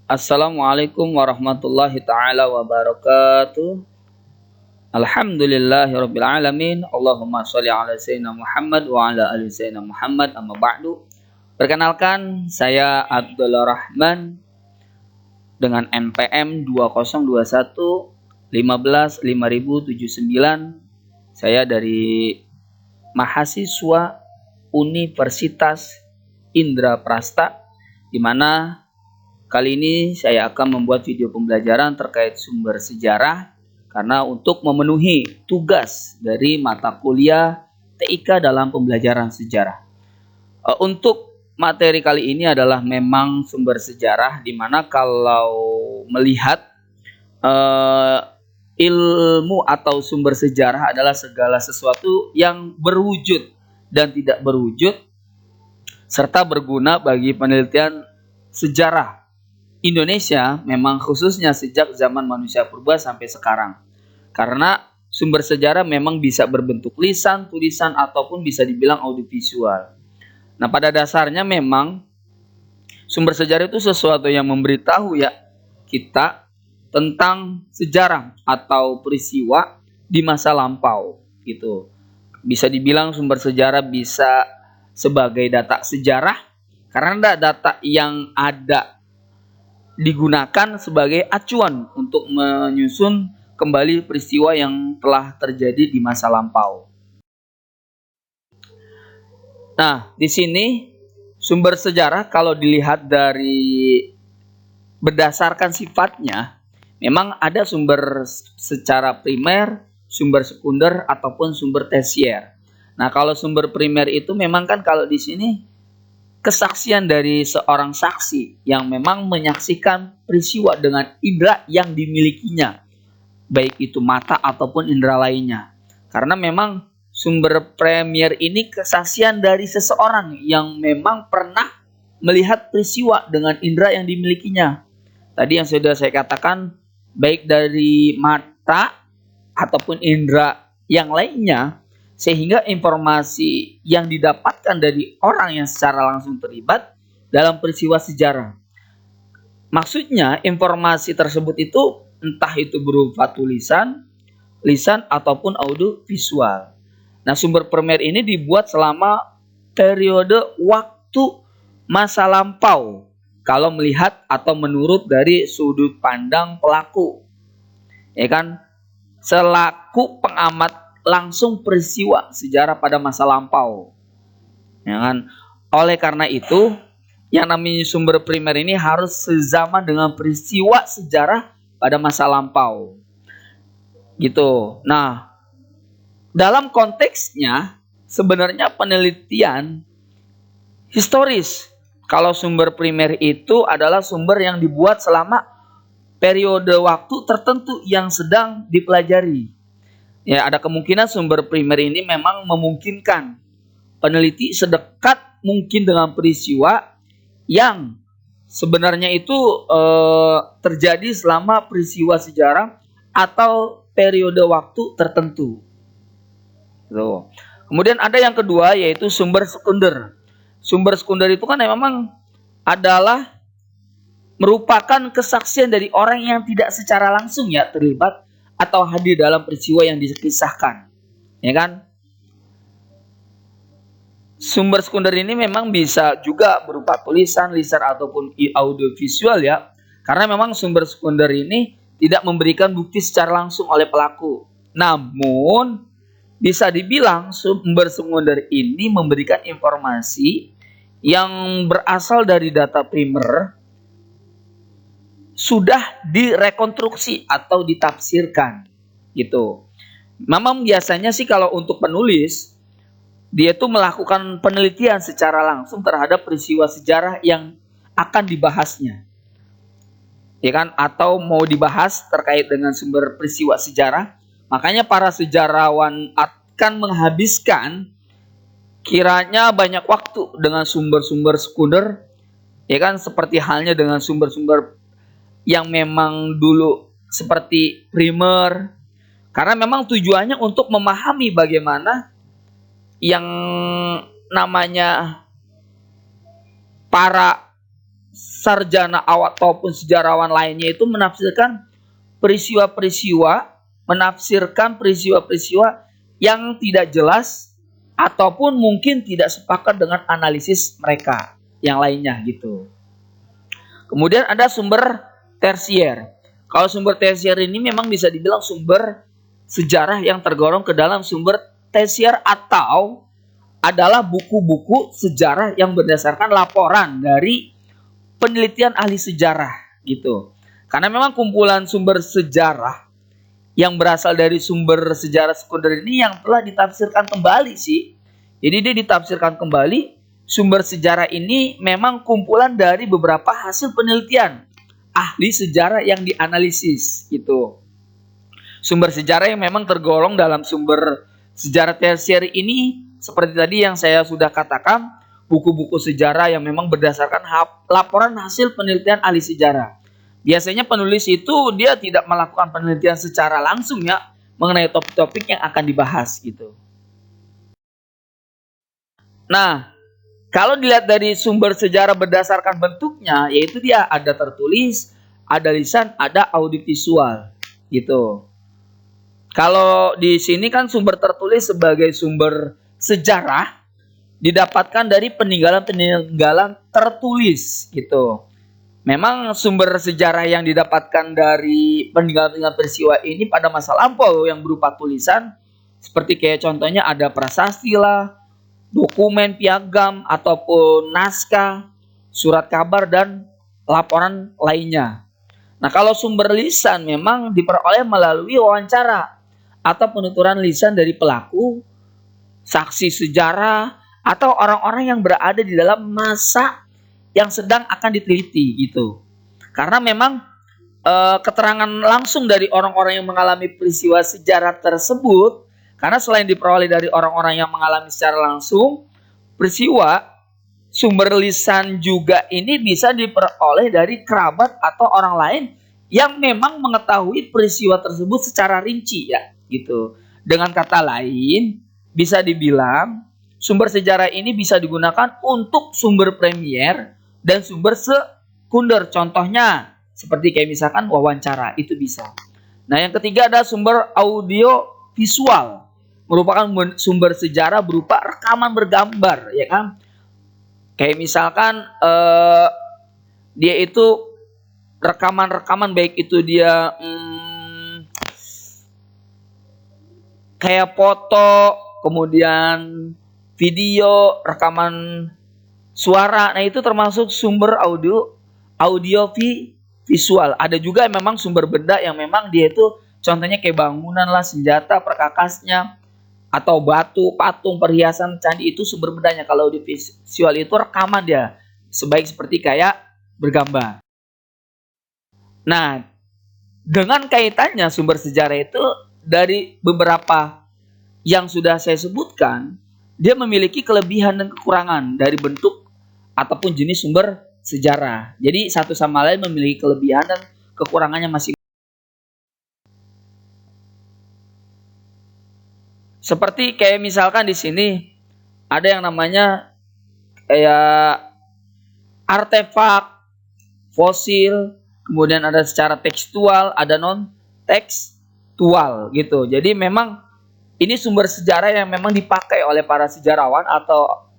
Assalamualaikum warahmatullahi taala wabarakatuh. Alhamdulillahirabbil alamin. Allahumma shalli ala sayyidina Muhammad wa ala ali sayyidina Muhammad, amma ba'du. Perkenalkan, saya Abdul Rahman dengan NPM 2021 15 5079. Saya dari mahasiswa Universitas Indraprasta, di mana kali ini saya akan membuat video pembelajaran terkait sumber sejarah karena untuk memenuhi tugas dari mata kuliah TIK dalam pembelajaran sejarah. Untuk materi kali ini adalah memang sumber sejarah, di mana kalau melihat ilmu atau sumber sejarah adalah segala sesuatu yang berwujud dan tidak berwujud serta berguna bagi penelitian sejarah Indonesia, memang khususnya sejak zaman manusia purba sampai sekarang. Karena sumber sejarah memang bisa berbentuk lisan, tulisan, ataupun bisa dibilang audiovisual. Nah, pada dasarnya memang sumber sejarah itu sesuatu yang memberitahu ya kita tentang sejarah atau peristiwa di masa lampau gitu. Bisa dibilang sumber sejarah bisa sebagai data sejarah, karena data yang ada digunakan sebagai acuan untuk menyusun kembali peristiwa yang telah terjadi di masa lampau. Nah, di sini sumber sejarah kalau dilihat dari berdasarkan sifatnya, memang ada sumber secara primer, sumber sekunder, ataupun sumber tersier. Nah, kalau sumber primer itu memang kan kalau di sini kesaksian dari seorang saksi yang memang menyaksikan peristiwa dengan indera yang dimilikinya, baik itu mata ataupun indera lainnya. Karena memang sumber premier ini kesaksian dari seseorang yang memang pernah melihat peristiwa dengan indera yang dimilikinya. Tadi yang sudah saya katakan, baik dari mata ataupun indera yang lainnya, sehingga informasi yang didapatkan dari orang yang secara langsung terlibat dalam peristiwa sejarah. Maksudnya informasi tersebut itu entah itu berupa tulisan, lisan, ataupun audio visual. Nah, sumber primer ini dibuat selama periode waktu masa lampau kalau melihat atau menurut dari sudut pandang pelaku. Ya kan? Selaku pengamat langsung peristiwa sejarah pada masa lampau. Ya kan? Oleh karena itu, yang namanya sumber primer ini harus sezaman dengan peristiwa sejarah pada masa lampau. Gitu. Nah, dalam konteksnya sebenarnya penelitian historis. Kalau sumber primer itu adalah sumber yang dibuat selama periode waktu tertentu yang sedang dipelajari. Ya, ada kemungkinan sumber primer ini memang memungkinkan peneliti sedekat mungkin dengan peristiwa yang sebenarnya itu terjadi selama peristiwa sejarah atau periode waktu tertentu. Tuh. Kemudian ada yang kedua, yaitu sumber sekunder. Sumber sekunder itu kan memang adalah merupakan kesaksian dari orang yang tidak secara langsung ya terlibat atau hadir dalam peristiwa yang dikisahkan, ya kan? Sumber sekunder ini memang bisa juga berupa tulisan, lisan, ataupun audio visual ya, karena memang sumber sekunder ini tidak memberikan bukti secara langsung oleh pelaku. Namun bisa dibilang sumber sekunder ini memberikan informasi yang berasal dari data primer sudah direkonstruksi atau ditafsirkan gitu. Memang biasanya sih kalau untuk penulis, dia tuh melakukan penelitian secara langsung terhadap peristiwa sejarah yang akan dibahasnya, ya kan, atau mau dibahas terkait dengan sumber peristiwa sejarah. Makanya para sejarawan akan menghabiskan kiranya banyak waktu dengan sumber-sumber sekunder, ya kan, seperti halnya dengan sumber-sumber yang memang dulu seperti primer, karena memang tujuannya untuk memahami bagaimana yang namanya para sarjana ataupun sejarawan lainnya itu menafsirkan peristiwa-peristiwa yang tidak jelas ataupun mungkin tidak sepakat dengan analisis mereka yang lainnya gitu. Kemudian ada sumber tersier. Kalau sumber tersier ini memang bisa dibilang sumber sejarah yang tergolong ke dalam sumber tersier atau adalah buku-buku sejarah yang berdasarkan laporan dari penelitian ahli sejarah gitu. Karena memang kumpulan sumber sejarah yang berasal dari sumber sejarah sekunder ini yang telah ditafsirkan kembali sih. Jadi dia ditafsirkan kembali. Sumber sejarah ini memang kumpulan dari beberapa hasil penelitian ahli sejarah yang dianalisis gitu. Sumber sejarah yang memang tergolong dalam sumber sejarah tersier ini seperti tadi yang saya sudah katakan, buku-buku sejarah yang memang berdasarkan laporan hasil penelitian ahli sejarah. Biasanya penulis itu dia tidak melakukan penelitian secara langsung ya mengenai topik-topik yang akan dibahas gitu. Nah, kalau dilihat dari sumber sejarah berdasarkan bentuknya, yaitu dia ada tertulis, ada lisan, ada audiovisual gitu. Kalau di sini kan sumber tertulis sebagai sumber sejarah didapatkan dari peninggalan-peninggalan tertulis gitu. Memang sumber sejarah yang didapatkan dari peninggalan-peninggalan peristiwa ini pada masa lampau yang berupa tulisan seperti kayak contohnya ada prasasti lah, dokumen piagam ataupun naskah, surat kabar dan laporan lainnya. Nah, kalau sumber lisan memang diperoleh melalui wawancara atau penuturan lisan dari pelaku, saksi sejarah, atau orang-orang yang berada di dalam masa yang sedang akan diteliti gitu. Karena memang keterangan langsung dari orang-orang yang mengalami peristiwa sejarah tersebut, karena selain diperoleh dari orang-orang yang mengalami secara langsung peristiwa, sumber lisan juga ini bisa diperoleh dari kerabat atau orang lain yang memang mengetahui peristiwa tersebut secara rinci ya gitu. Dengan kata lain, bisa dibilang sumber sejarah ini bisa digunakan untuk sumber premier dan sumber sekunder. Contohnya seperti kayak misalkan wawancara, itu bisa. Nah, yang ketiga ada sumber audio visual. Merupakan sumber sejarah berupa rekaman bergambar, ya kan? Kayak misalkan dia itu rekaman-rekaman baik itu dia kayak foto, kemudian video, rekaman suara. Nah, itu termasuk sumber audio visual. Ada juga memang sumber benda yang memang dia itu contohnya kayak bangunan lah, senjata, perkakasnya, atau batu, patung, perhiasan, candi, itu sumber bendanya. Kalau di visual itu rekaman dia, sebaik seperti kayak bergambar. Nah, dengan kaitannya sumber sejarah itu dari beberapa yang sudah saya sebutkan, dia memiliki kelebihan dan kekurangan dari bentuk ataupun jenis sumber sejarah. Jadi satu sama lain memiliki kelebihan dan kekurangannya masing-masing. Seperti kayak misalkan di sini ada yang namanya kayak artefak, fosil, kemudian ada secara tekstual, ada non tekstual gitu. Jadi memang ini sumber sejarah yang memang dipakai oleh para sejarawan atau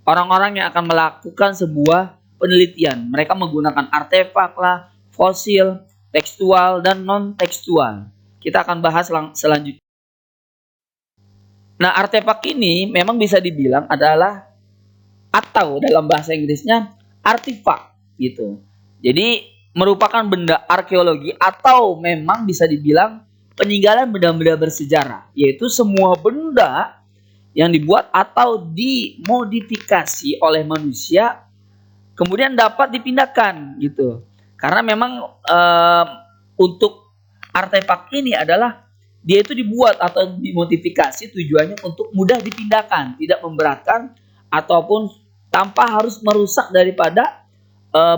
orang-orang yang akan melakukan sebuah penelitian. Mereka menggunakan artefak lah, fosil, tekstual dan non tekstual. Kita akan bahas selanjutnya. Nah, artefak ini memang bisa dibilang adalah atau dalam bahasa Inggrisnya artifak gitu. Jadi merupakan benda arkeologi atau memang bisa dibilang peninggalan benda-benda bersejarah, yaitu semua benda yang dibuat atau dimodifikasi oleh manusia kemudian dapat dipindahkan gitu. Karena memang untuk artefak ini adalah dia itu dibuat atau dimodifikasi tujuannya untuk mudah dipindahkan, tidak memberatkan ataupun tanpa harus merusak daripada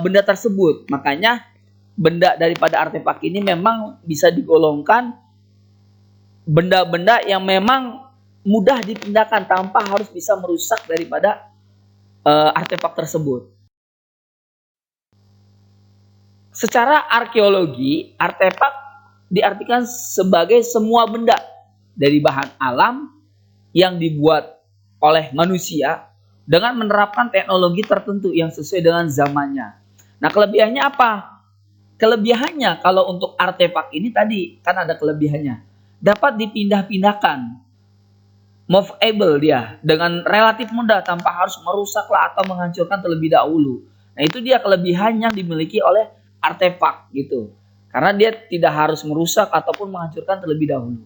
benda tersebut. Makanya benda daripada artefak ini memang bisa digolongkan benda-benda yang memang mudah dipindahkan tanpa harus bisa merusak daripada artefak tersebut. Secara arkeologi, artefak diartikan sebagai semua benda dari bahan alam yang dibuat oleh manusia dengan menerapkan teknologi tertentu yang sesuai dengan zamannya. Nah, kelebihannya apa? Kelebihannya kalau untuk artefak ini tadi kan ada kelebihannya. Dapat dipindah-pindahkan, movable dia dengan relatif mudah tanpa harus merusaklah atau menghancurkan terlebih dahulu. Nah, itu dia kelebihan yang dimiliki oleh artefak gitu. Karena dia tidak harus merusak ataupun menghancurkan terlebih dahulu.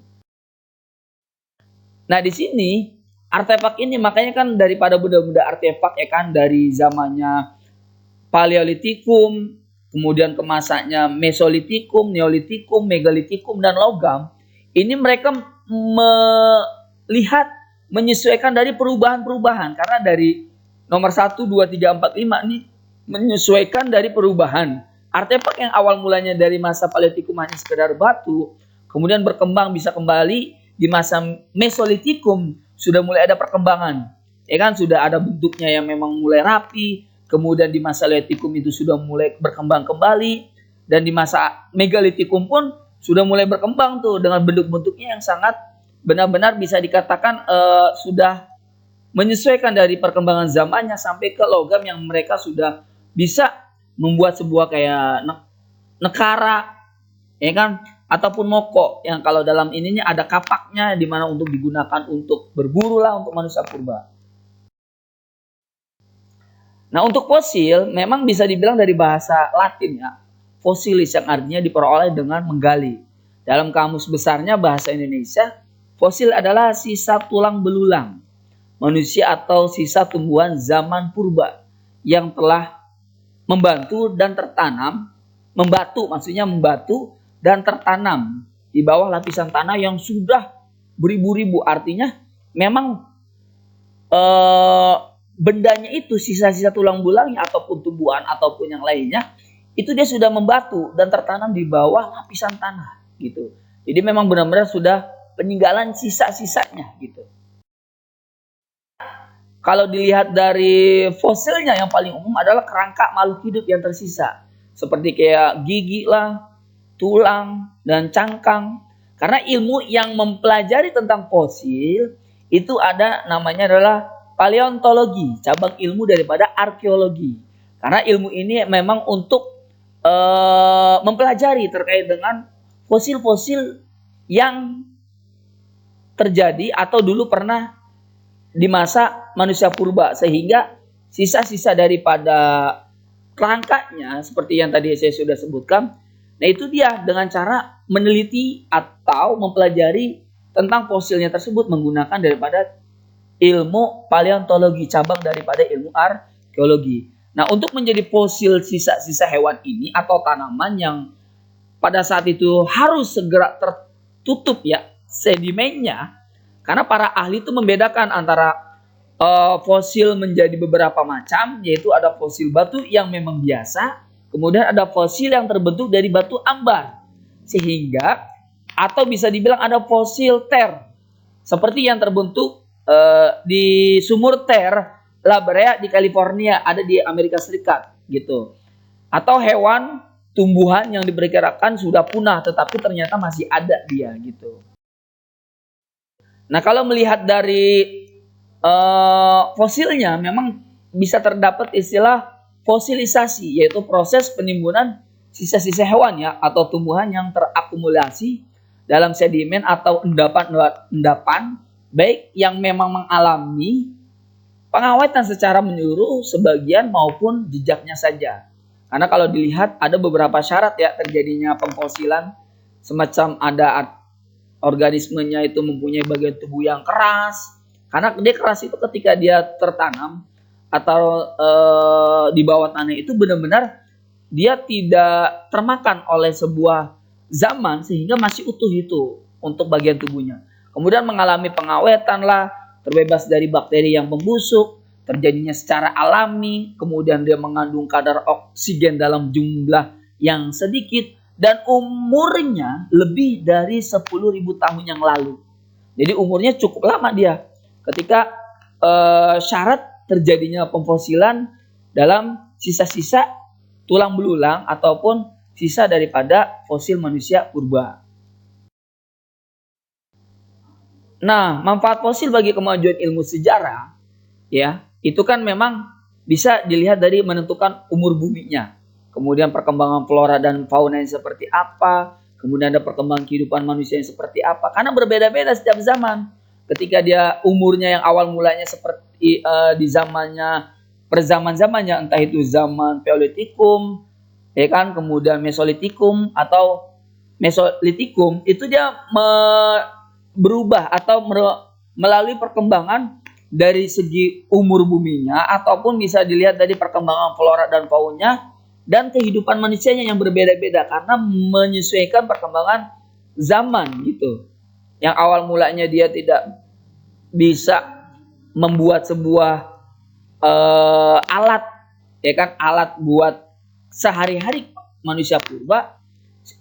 Nah, di sini artefak ini makanya kan daripada benda-benda artefak ya kan dari zamannya Paleolitikum, kemudian ke masanya Mesolitikum, Neolitikum, Megalitikum dan logam. Ini mereka melihat menyesuaikan dari perubahan-perubahan karena dari nomor 1 2 3 4 5 ini menyesuaikan dari perubahan. Artefak yang awal mulanya dari masa Paleolitikum hanya sekedar batu, kemudian berkembang bisa kembali di masa Mesolitikum sudah mulai ada perkembangan. Ya kan sudah ada bentuknya yang memang mulai rapi, kemudian di masa Paleolitikum itu sudah mulai berkembang kembali dan di masa Megalitikum pun sudah mulai berkembang tuh dengan bentuk-bentuknya yang sangat benar-benar bisa dikatakan sudah menyesuaikan dari perkembangan zamannya sampai ke logam yang mereka sudah bisa membuat sebuah kayak nekara ya kan ataupun moko yang kalau dalam ininya ada kapaknya di mana untuk digunakan untuk berburu lah untuk manusia purba. Nah, untuk fosil memang bisa dibilang dari bahasa Latin ya. Fossilis yang artinya diperoleh dengan menggali. Dalam kamus besarnya bahasa Indonesia, fosil adalah sisa tulang belulang manusia atau sisa tumbuhan zaman purba yang telah membatu dan tertanam di bawah lapisan tanah yang sudah beribu-ribu. Artinya memang bendanya itu sisa-sisa tulang belulangnya ataupun tumbuhan ataupun yang lainnya itu dia sudah membatu dan tertanam di bawah lapisan tanah gitu. Jadi memang benar-benar sudah peninggalan sisa-sisanya gitu. Kalau dilihat dari fosilnya yang paling umum adalah kerangka makhluk hidup yang tersisa. Seperti kayak gigi lah, tulang, dan cangkang. Karena ilmu yang mempelajari tentang fosil itu ada namanya adalah paleontologi, cabang ilmu daripada arkeologi. Karena ilmu ini memang untuk mempelajari terkait dengan fosil-fosil yang terjadi atau dulu pernah di masa manusia purba sehingga sisa-sisa daripada kerangkanya seperti yang tadi saya sudah sebutkan. Nah, itu dia dengan cara meneliti atau mempelajari tentang fosilnya tersebut menggunakan daripada ilmu paleontologi, cabang daripada ilmu arkeologi. Nah, untuk menjadi fosil sisa-sisa hewan ini atau tanaman yang pada saat itu harus segera tertutup ya sedimennya. Karena para ahli itu membedakan antara fosil menjadi beberapa macam, yaitu ada fosil batu yang memang biasa, kemudian ada fosil yang terbentuk dari batu ambar. Sehingga, atau bisa dibilang ada fosil ter, seperti yang terbentuk di sumur Ter La Brea di California, ada di Amerika Serikat gitu. Atau hewan, tumbuhan yang diperkirakan sudah punah, tetapi ternyata masih ada dia gitu. Nah, kalau melihat dari fosilnya memang bisa terdapat istilah fosilisasi, yaitu proses penimbunan sisa-sisa hewan ya atau tumbuhan yang terakumulasi dalam sedimen atau endapan baik yang memang mengalami pengawetan secara menyeluruh sebagian maupun jejaknya saja. Karena kalau dilihat ada beberapa syarat ya terjadinya pemfosilan, semacam ada organismenya itu mempunyai bagian tubuh yang keras. Karena dia keras itu ketika dia tertanam atau di bawah tanah itu benar-benar dia tidak termakan oleh sebuah zaman sehingga masih utuh itu untuk bagian tubuhnya. Kemudian mengalami pengawetan lah, terbebas dari bakteri yang membusuk, terjadinya secara alami, kemudian dia mengandung kadar oksigen dalam jumlah yang sedikit, dan umurnya lebih dari 10.000 tahun yang lalu. Jadi umurnya cukup lama dia ketika syarat terjadinya pemfosilan dalam sisa-sisa tulang belulang ataupun sisa daripada fosil manusia purba. Nah, manfaat fosil bagi kemajuan ilmu sejarah, ya, itu kan memang bisa dilihat dari menentukan umur buminya. Kemudian perkembangan flora dan fauna yang seperti apa, kemudian ada perkembangan kehidupan manusia yang seperti apa. Karena berbeda-beda setiap zaman. Ketika dia umurnya yang awal mulanya seperti di zamannya perzaman-zamannya, entah itu zaman Paleolitikum, ya kan, kemudian Mesolitikum atau Mesolitikum, itu dia berubah atau melalui perkembangan dari segi umur buminya, ataupun bisa dilihat dari perkembangan flora dan fauna dan kehidupan manusianya yang berbeda-beda karena menyesuaikan perkembangan zaman gitu. Yang awal mulanya dia tidak bisa membuat sebuah alat, ya kan, alat buat sehari-hari manusia purba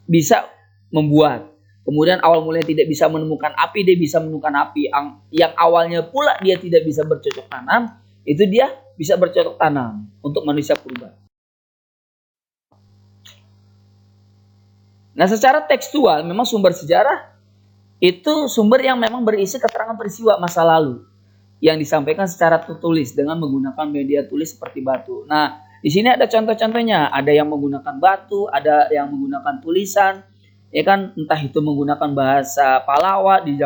bisa membuat. Kemudian awal mulanya tidak bisa menemukan api, dia bisa menemukan api. Yang awalnya pula dia tidak bisa bercocok tanam, itu dia bisa bercocok tanam untuk manusia purba. Nah, secara tekstual memang sumber sejarah itu sumber yang memang berisi keterangan peristiwa masa lalu yang disampaikan secara tertulis dengan menggunakan media tulis seperti batu. Nah, di sini ada contoh-contohnya. Ada yang menggunakan batu, ada yang menggunakan tulisan, ya kan, entah itu menggunakan bahasa Palawa di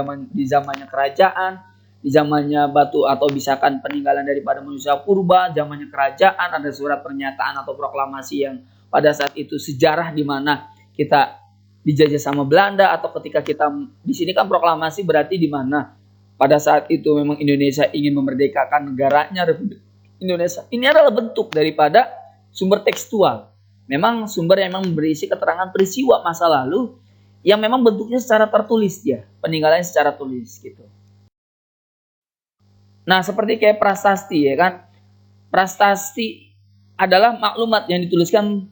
zamannya kerajaan, di zamannya batu, atau misalkan peninggalan daripada manusia purba, zamannya kerajaan, ada surat pernyataan atau proklamasi yang pada saat itu sejarah di mana kita dijajah sama Belanda, atau ketika kita di sini kan proklamasi berarti di mana pada saat itu memang Indonesia ingin memerdekakan negaranya, Republik Indonesia. Ini adalah bentuk daripada sumber tekstual. Memang sumber yang memang berisi keterangan peristiwa masa lalu yang memang bentuknya secara tertulis ya, peninggalannya secara tulis gitu. Nah, seperti kayak prasasti ya kan. Prasasti adalah maklumat yang dituliskan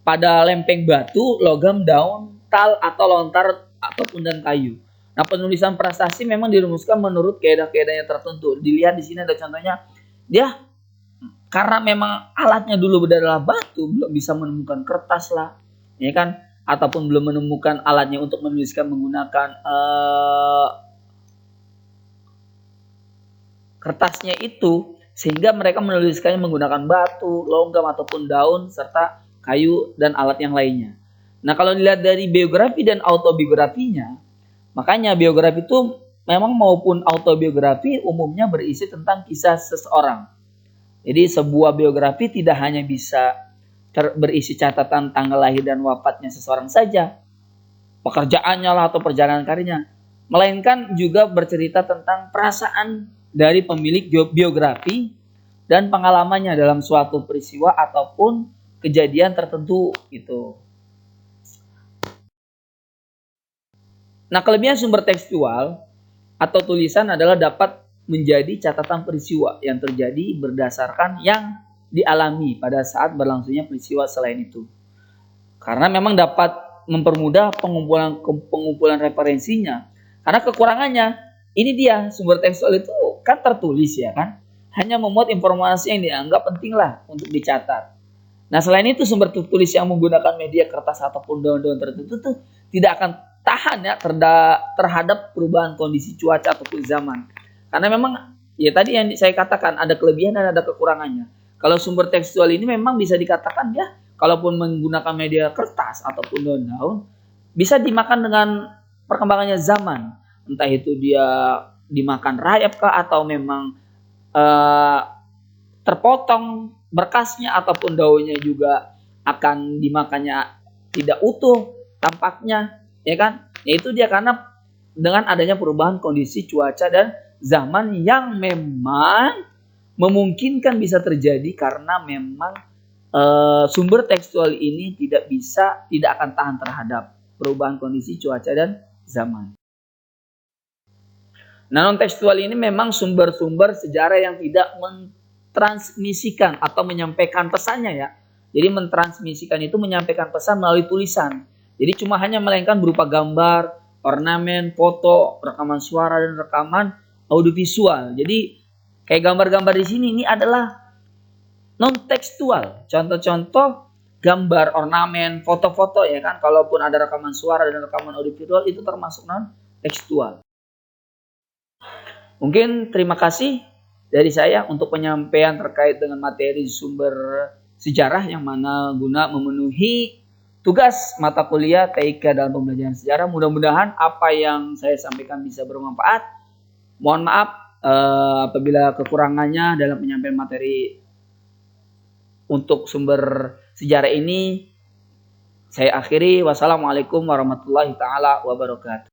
pada lempeng batu, logam, daun, tal atau lontar ataupun dan kayu. Nah, penulisan prasasti memang dirumuskan menurut kaidah-kaidahnya tertentu. Dilihat di sini ada contohnya. Dia karena memang alatnya dulu adalah batu, belum bisa menemukan kertas lah, ya kan? Ataupun belum menemukan alatnya untuk menuliskan menggunakan kertasnya itu, sehingga mereka menuliskannya menggunakan batu, logam ataupun daun serta kayu dan alat yang lainnya. Nah, kalau dilihat dari biografi dan autobiografinya, makanya biografi itu memang maupun autobiografi umumnya berisi tentang kisah seseorang. Jadi sebuah biografi tidak hanya bisa berisi catatan tanggal lahir dan wafatnya seseorang saja, pekerjaannya lah atau perjalanan karirnya, melainkan juga bercerita tentang perasaan dari pemilik biografi dan pengalamannya dalam suatu peristiwa ataupun kejadian tertentu gitu. Nah, kelebihan sumber tekstual atau tulisan adalah dapat menjadi catatan peristiwa yang terjadi berdasarkan yang dialami pada saat berlangsungnya peristiwa selain itu. Karena memang dapat mempermudah pengumpulan referensinya. Karena kekurangannya, ini dia sumber tekstual itu kan tertulis ya kan, hanya memuat informasi yang dianggap penting lah untuk dicatat. Nah, selain itu sumber tertulis yang menggunakan media kertas ataupun daun-daun tertentu tuh tidak akan tahan ya terhadap perubahan kondisi cuaca ataupun zaman. Karena memang ya tadi yang saya katakan ada kelebihan dan ada kekurangannya. Kalau sumber tekstual ini memang bisa dikatakan ya, kalaupun menggunakan media kertas ataupun daun-daun, bisa dimakan dengan perkembangannya zaman. Entah itu dia dimakan rayap kah atau memang terpotong berkasnya ataupun daunnya juga akan dimakannya tidak utuh tampaknya, ya kan? Yaitu dia karena dengan adanya perubahan kondisi cuaca dan zaman yang memang memungkinkan bisa terjadi karena memang sumber tekstual ini tidak akan tahan terhadap perubahan kondisi cuaca dan zaman. Nah, non tekstual ini memang sumber-sumber sejarah yang tidak mentransmisikan atau menyampaikan pesannya ya. Jadi mentransmisikan itu menyampaikan pesan melalui tulisan. Jadi cuma hanya melainkan berupa gambar, ornamen, foto, rekaman suara dan rekaman audiovisual. Jadi kayak gambar-gambar di sini ini adalah non tekstual. Contoh-contoh gambar, ornamen, foto-foto ya kan. Kalaupun ada rekaman suara dan rekaman audio visual itu termasuk non tekstual. Mungkin terima kasih dari saya untuk penyampaian terkait dengan materi sumber sejarah yang mana guna memenuhi tugas mata kuliah TIK dalam pembelajaran sejarah. Mudah-mudahan apa yang saya sampaikan bisa bermanfaat. Mohon maaf apabila kekurangannya dalam penyampaian materi untuk sumber sejarah ini. Saya akhiri. Wassalamualaikum warahmatullahi taala wabarakatuh.